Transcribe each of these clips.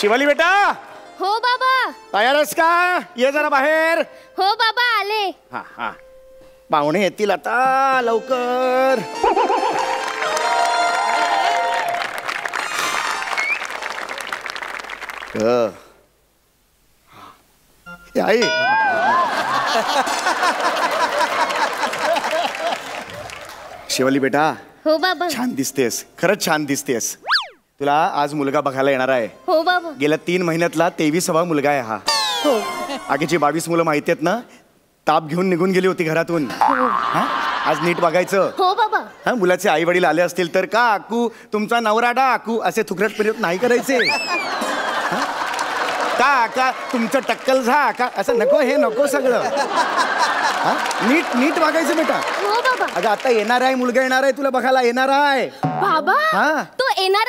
शिवाली बेटा. हो बाबा. तयार आहेस का? ये जरा बाहेर. हो बाबा आले. हा हा पाहुणे येतील आता लवकर. आई शिवाली बेटा. हो बाबा. छान दिसतेस, खरंच छान दिसतेस. तुला आज मुलगा बघायला येणार आहे. हो बाबा. गेल्या 3 महिन्यातला 23वा मुलगा आहे हा. हो. आगीची 22 मुलं माहिती आहेत ना, ताप घेऊन निघून गेली होती घरातून. हा? आज नीट बघायचं. हो बाबा. हा मुलाचे आई वडील आले असतील तर का आकू तुमचा नवरा डा आकू असे थुकरट पिरत नाही करायचे. का तुमचं टक्कल झा का असं नको, हे नको सगळं. नीट नीट वागायचं बेटा. हो बाबा. अगं आता येणार आहे मुलगा, येणार आहे तुला बघायला येणार आहे. बाबा हा. तो येणार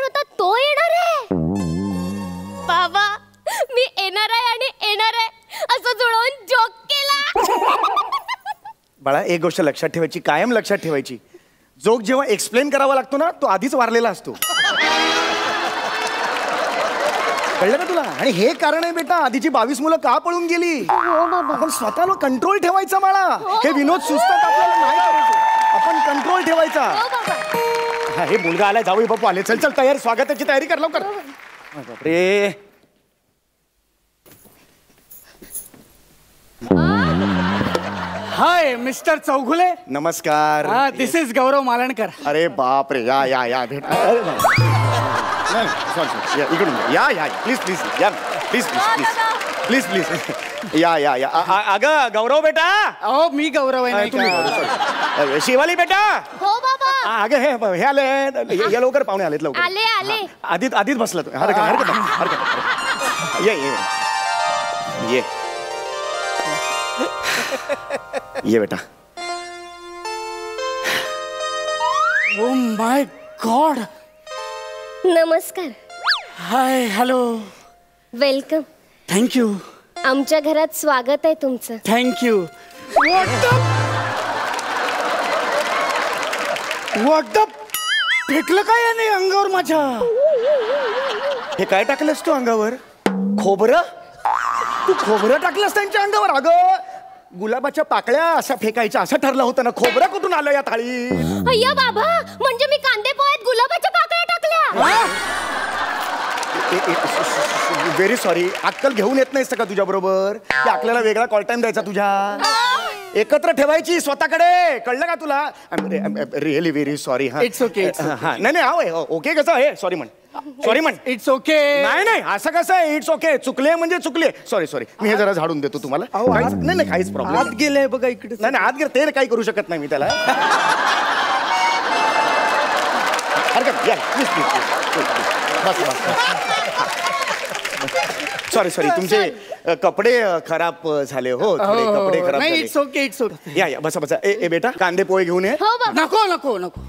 होता, तो येणार आहे. बाबा मी येणार आहे आणि येणार आहे असं जुळवून जोक केला. बाळा एक गोष्ट लक्षात ठेवायची, कायम लक्षात ठेवायची. जोक जेव्हा एक्सप्लेन करावा लागतो ना तो आधीच वारलेला असतो. कळलं का तुला? आणि हे कारण आहे बेटा आधीची 22 मुलं का पळून गेली. हो बाबा. आपण स्वतःला कंट्रोल ठेवायचा बाळा. हे विनोद सुचतात आपल्याला नाही करायचे, आपण कंट्रोल ठेवायचा. हो बाबा. हे मुलगा आलाय, जावई बापू आले. चल चल तयार, स्वागताची तयारी कर लवकर. बापरे. Hi mister Chougule. नमस्कार. This is Gaurav Malankar. अरे बाप रे. या या या भेट. अरे नाही सॉरी इकडून या या प्लीज प्लीज या please please please please please या या या. अगं गौरव बेटा. अहो मी गौरव आहे नाही का? शिवाली बेटा. हो बाबा. अगं हे आले, या लवकर पाहुणे आलेत लवकर. आले आले. आधीच बसला तू. हरकत ये ये ये बेटा. Oh my god. नमस्कार. Hi hello. वेलकम. थँक्यू. आमच्या घरात स्वागत आहे तुमचं. थँक्यू. व्हॉट फेकलं काय याने अंगावर माझ्या? हे काय टाकलंस तू अंगावर? खोबरं? तू खोबरं टाकलंस त्यांच्या अंगावर? अगं गुलाबाच्या पाकळ्या अशा फेकायच्या असं ठरलं होतं ना. खोबरं कुठून आलं या थाळी? अय्या बाबा, म्हणजे मी कांदे पोह्यात गुलाबाच्या पाकळ्या टाकल्या. Very sorry. अक्कल घेऊन येत नाहीस का तुझ्या बरोबर? की आपल्याला वेगळा कॉल टाइम द्यायचा तुझ्या? एकत्र ठेवायची स्वतःकडे. कळलं का तुला? Really very sorry. हा इट्स ओके. नाही नाही ओके कसं आहे? सॉरी म्हण. सॉरी म्हण. It's okay. नाही नाही असं कसं आहे? It's okay. चुकले म्हणजे चुकले. Sorry sorry. मी हे जरा झाडून देतो तुम्हाला. नाही नाही काहीच प्रॉब्लेम. आत गेले बघा इकडे. नाही नाही आत गेले ते काही करू शकत नाही मी त्याला. हरकत या please please bus bus. Sorry sorry तुमचे कपडे खराब झाले. हो कपडे खराब झाले. It's okay it's okay. या या बसा बसा. ए बेटा कांदे पोहे घेऊन ये. हो बाबा. नको नको नको.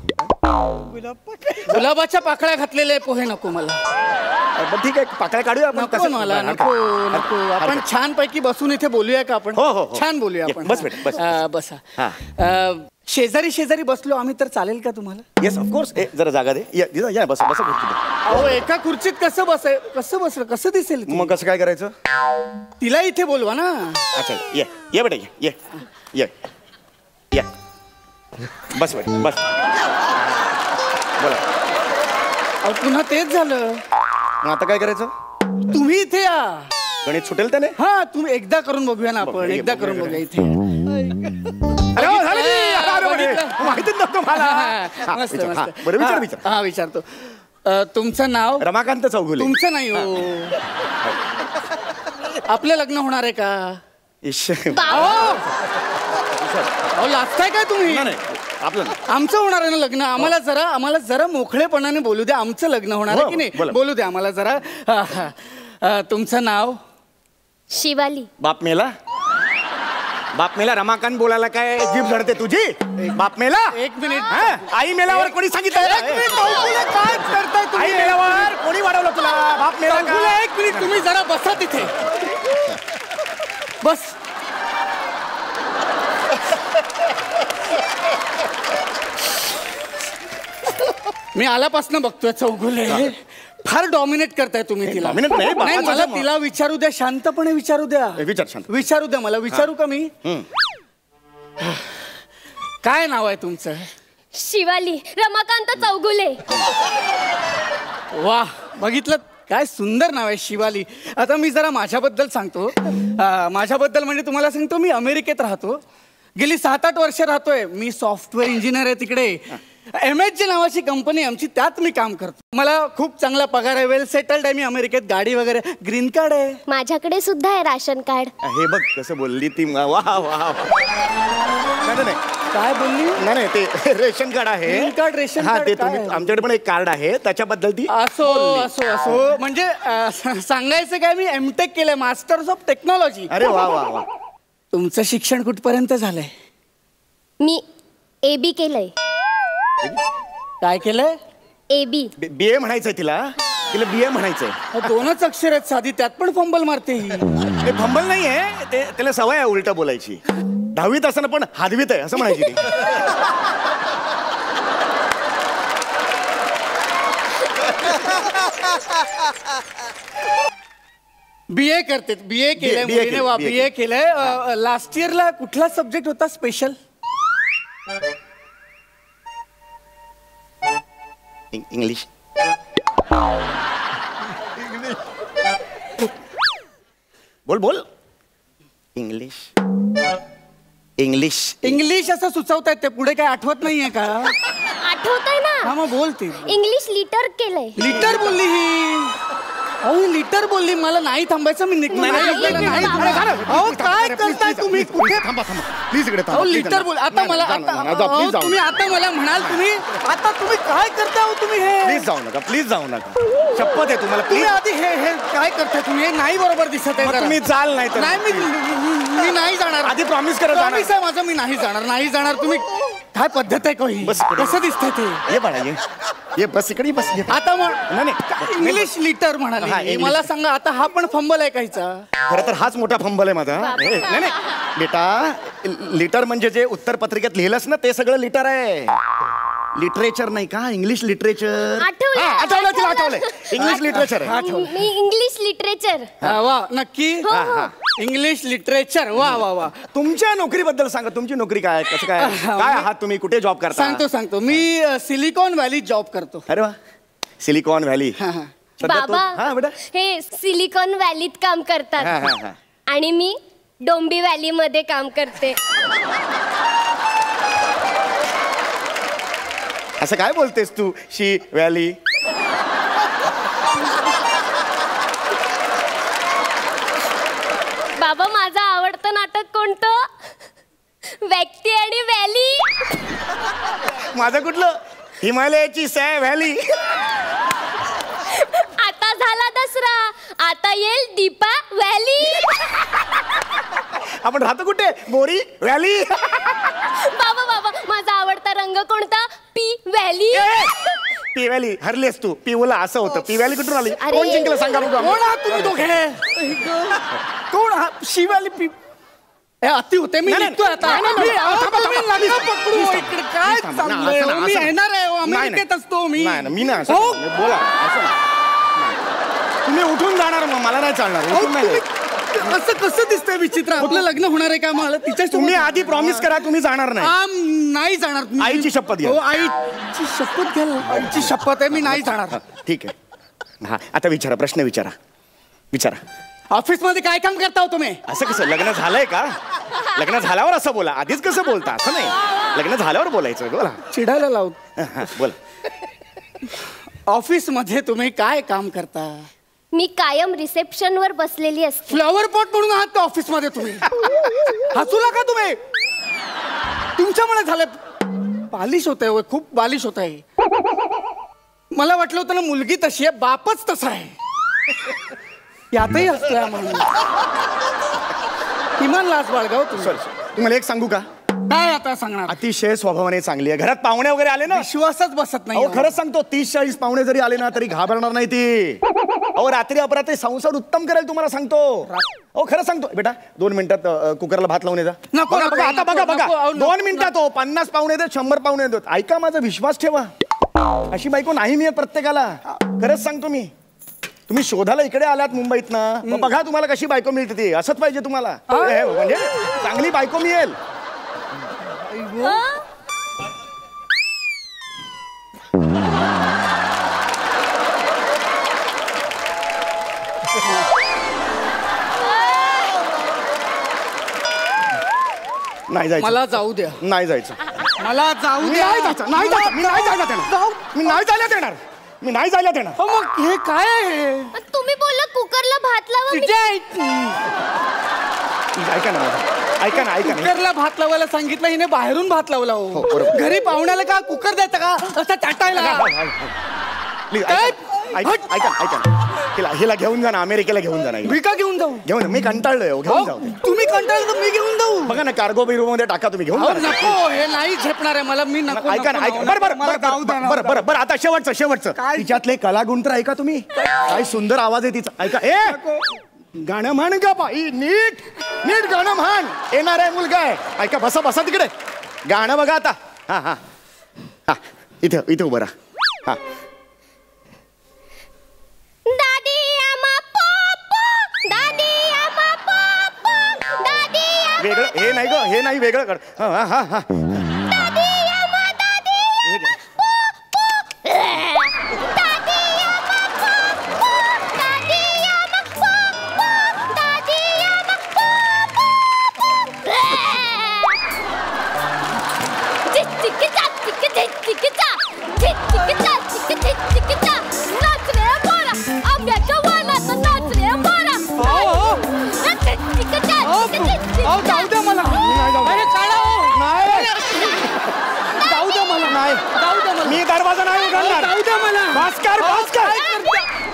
गुलाबाच्या पाकळ्या घातलेले पोहे नको मला. ठीक आहे पाकळ्या काढूया आपण. नको मला. नको नको. आपण छान पैकी बसून इथे बोलूया का आपण? हो हो छान बोलूया आपण. बस बेटा बस. बसा. शेजारी शेजारी बसलो आम्ही तर चालेल का तुम्हाला? Yes of course. जरा जागा दे. या बस बस. अहो एका खुर्चीत कसं बसलं कसं दिसेल? मग कसं काय करायचं? तिला इथे बोलवा ना. अच्छा ये बेटा ये बस बेटा बस. बोला. अहो पुन्हा तेच झालं. मग आता काय करायचं? तुम्ही इथे या. गणित सुटेल त्याने. हा तुम्ही एकदा करून बघूया ना आपण. एकदा करून बघूया इथे. माहितीच नव्हतं मला. बरं विचार. हा विचारतो. तुमचं नाव? रमाकांत चौगुले. तुमचं नाही हो. आपलं लग्न होणार आहे का? अहो लाजताय काय तुम्ही? आपलं आमचं होणार आहे ना लग्न. आम्हाला जरा मोकळेपणाने बोलू द्या. आमचं लग्न होणार आहे की नाही बोलू द्या आम्हाला जरा. तुमचं नाव? शिवाली. बाप मेला रमाकांत बोलायला काय जीभ झडते तुझी? बाप मेला. एक मिनिट. आई मेल्यावर कोणी सांगितलं? काय करताय तुम्ही? आई मेल्यावर कोणी वाढवलं तुला? बाप मेला का? एक मिनिट तुम्ही जरा बसा तिथे. बस. मी आल्यापासून बघतोय चौगुले, फार डॉमिनेट करताय तुम्ही तिला. dominate नाही, नाही, बापाचा मला जन्म. तिला विचारू द्या, शांतपणे विचारू द्या. विचार शांत. विचारू द्या मला. विचारू का मी? काय नाव आहे तुमचं? शिवाली रमाकांत चौगुले. वा, बघितलं, काय सुंदर नाव आहे, शिवाली. आता मी जरा माझ्याबद्दल सांगतो. माझ्याबद्दल म्हणजे तुम्हाला सांगतो, मी अमेरिकेत राहतो, गेली 7-8 वर्ष राहतोय. मी सॉफ्टवेअर इंजिनियर आहे तिकडे. MHG नावाची कंपनी आमची, त्यात मी काम करतो. मला खूप चांगला पगार आहे, वेल सेटल्ड आहे मी अमेरिकेत, गाडी वगैरे, ग्रीन कार्ड आहे. माझ्याकडे सुद्धा आहे राशन कार्ड. हे बघ कसं बोलली ती. वा वा. नाही काय बोलली? नाही ते रेशन कार्ड आहे. ग्रीन कार्ड, रेशन हा, कार्ड ते काय तुम्ही आहे? आमच्याकडे पण एक कार्ड आहे, त्याच्याबद्दल ती असो असो असो. म्हणजे सांगायचं काय, मी MTech केलंय, मास्टर्स ऑफ टेक्नॉलॉजी. अरे वा वा वा. तुमचं शिक्षण कुठपर्यंत झालंय? मी AB केलंय. काय केलंय? AB. BA म्हणायचंय तिला BA म्हणायचंय. 2च अक्षर आहेत साधी, त्यात पण फंबल मारते ही. ते फंबल नाहीये, ते त्याला सवय आहे उलट बोलायची. 10वीत असताना पण हादवीत आहे असं म्हणायची ती. BA करते. BA केलंय मुलीने. वा, BA केलंय. लास्ट इयरला कुठला सब्जेक्ट होता स्पेशल? इंग्लिश. बोल बोल. इंग्लिश. इंग्लिश. इंग्लिश असं सुचवतायत ते, पुढे काय आठवत नाहीये का? आठवतंय ना? हा, मग बोलते. इंग्लिश लिटर केलंय. लिटर बोलली ही. अहो, लिटर बोलली. मला नाही थांबायचं, मी निघून नाही, नाही. नाही, अहो, काय करताय तुम्ही? कुठे? थांबा प्लीज इकडे अहो, लिटर बोल. आता मला तुम्ही आता मला म्हणाल तुम्ही काय करताय? हो तुम्ही हे प्लीज जाऊ नका. शपथ आहे तुम्हाला. तुम्ही आधी हे काय करताय तुम्ही? हे नाही बरोबर दिसत आहे. तुम्ही चाल नाही तर. नाही, मी नाही जाणार. आधी प्रॉमिस करा. प्रॉमिस आहे माझं, मी नाही जाणार. तुम्ही काय पद्धत आहे काही? बस इकडे. कसं दिसतंय ते? ये बाळा ये बस इकडे बस. आता नाही. इंग्लिश लिटर हा, म्हणाले. इंग्लिश. मला सांगा, आता हा पण फंबल आहे काहीचा? खरं तर हाच मोठा फंबल आहे माझा. नाही बेटा, लिटर म्हणजे जे उत्तर पत्रिकेत लिहिलंस ना, ते सगळं लिटर आहे. लिटरेचर नाही का? English literature. आठवलं. इंग्लिश लिटरेचर आहे. मी इंग्लिश लिटरेचर. वा, नक्की? English literature. वा. तुमच्या नोकरीबद्दल सांगा. तुमची नोकरी काय, कसं काय आहात तुम्ही, कुठे जॉब करता? सांगतो. मी सिलिकॉन व्हॅली जॉब करतो. अरे वा, सिलिकॉन व्हॅली. बाबा बेटा, हे सिलिकॉन व्हॅलीत काम करतात आणि मी डोंबी व्हॅली मध्ये काम करते. असं काय बोलतेस तू? शी व्हॅली. बाबा, माझं आवडतं नाटक कोणतं? व्यक्ती आणि व्हॅली. माझं कुठलं? हिमालयाची व्हॅली. आता झाला दसरा, आता येईल दीपा व्हॅली. आपण राहतो कुठे? बोरी व्हॅली. बाबा, माझा आवडता रंग कोणता? P valley. P valley. हरलीस तू. पिवला असं होतं. पी व्हॅली कुठून आली? अरे. कोण जिंकलं सांगा बघू. कोण आहात तुम्ही दोघे? कोण हा शिवाली पी? अति होते. मी निघतोय आता. तुम्ही नका पकडू इकडे. काय चाललंय? मी येणार आहे, अमेरिकेत असतो मी. मी ना बोला असं नाही. तुम्ही उठून जाणार, मग मला नाही चालणार. उठून नाही. असं कसं दिसतंय विचित्र? आपलं लग्न होणार आहे का? मला तिच्या तुम्ही आधी प्रॉमिस करा, तुम्ही जाणार नाही. नाही जाणार. आईची शपथ घ्या. हो, आईची शपथ घ्या. आईची शपथ आहे, मी नाही जाणार. ठीक आहे. हा, आता विचारा, प्रश्न विचारा. ऑफिस मध्ये काय काम करता हो तुम्ही? असं कसं? लग्न झालंय का? लग्न झाल्यावर असं बोला. आधीच कसं बोलता? असं नाही, लग्न झाल्यावर बोलायचं. बोला. चिडायला लावू. बोला. ऑफिस मध्ये तुम्ही काय काम करता? मी कायम रिसेप्शन वर बसलेली असते. फ्लॉवर पॉट म्हणून आहात का ऑफिस मध्ये तुम्ही? हसू नका तुम्ही. तुमच्यामुळे झालं. बालिश होत आहे, खूप बालिश होत आहे. मला वाटलं होतं ना मुलगी तशी आहे, बापच तसा आहे. यातही हसतोय म्हणून. किमान लाज बाळगाव तुम्ही. तुम्हाला एक सांगू का? काय आता सांगणार? अतिशय स्वभावाने चांगली आहे. घरात पाहुणे वगैरे आले ना, विश्वासच बसत नाही. अहो, खरंच सांगतो, 30-40 पाहुणे जरी आले ना तरी घाबरणार नाही ती. अहो, रात्री अपरात्री संसार उत्तम करेल, तुम्हाला सांगतो. अहो, खरं सांगतो बेटा. 2 मिनिटात कुकरला भात लावून येजा. नको, आता बघा 2 मिनिटात. 50 पाहुणे देत, 100 पाहुणे देत. ऐका, माझा विश्वास ठेवा. अशी बायको नाही मिळत प्रत्येकाला. खरंच सांगतो मी. तुम्ही शोधाला इकडे आलात मुंबईत ना, मग बघा तुम्हाला कशी बायको मिळते ती. असंच पाहिजे तुम्हाला. म्हणजे चांगली बायको मिळेल. नाही जायचं. मला जाऊ द्या. नाही जायचं. मला जाऊ मी द्या. नाही जायचं. नाही जायचं. मी नाही जायला देणार. मी नाही जायला देणार. मी नाही जायला देणार. मग हे काय आहे? तुम्ही बोलला कुकरला भात लावा. ऐका ना, ऐका ना, ऐका ना. कुकरला भात लावायला सांगितलं, हिने बाहेरून भात लावला. हो, बरोबर. घरी पाहुण्याला का कुकर द्यायचा का असं टाटायला? प्लीज ऐका ऐका. हिला घेऊन जा ना, अमेरिकेला घेऊन जा ना. मी का घेऊन जाऊ? घेऊन मी कंटाळलोय. घेऊन जाऊ. तुम्ही कंटाळलं तर मी घेऊन जाऊ. बघा ना, कार्गो बिरो मध्ये टाका तुम्ही. घेऊन जा. नको, हे नाही झेपणार आहे मला. मी नको. ऐका ना, ऐका. बरं बरं आता शेवटचं. तिच्यातले कलागुण तर ऐका तुम्ही. काय सुंदर आवाज आहे तिचा. ऐका. गाणं म्हण का बाई. नीट नीट गाणं म्हण. येणार आहे मुलगा आहे. ऐका. बसा तिकडे. गाणं बघा आता. हा हा हा. इथे उभं राहा. हा. वेगळं हे नाही ग. हे नाही वेगळं कर. हा हा हा. जाऊ द्या मला. मी दरवाजा नाही उघडणार. जाऊ द्या मला. भास्कर.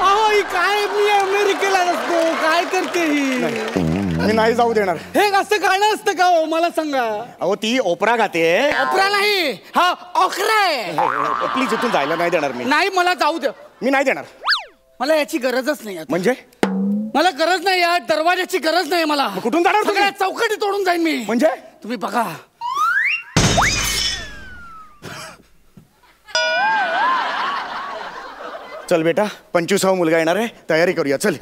अहो ही काय, मी अमेरिकेला नसतो. काय करते ही? मी नाही जाऊ देणार. हे असं गाणं असतं का हो? मला सांगा. अहो ती ओपरा गाते. ओपरा नाही, हा ओखरा आहे. प्लीज इथून जायला नाही देणार मी. नाही, मला जाऊ द्या. मी नाही देणार. मला याची गरजच नाही. म्हणजे मला गरज नाही. या दरवाजाची गरज नाही मला. कुठून जाणार तुम्ही? सगळ्या चौकटी तोडून जाईन मी. म्हणजे तुम्ही बघा. चल बेटा, 25वा मुलगा येणार आहे. तयारी करूया. चल.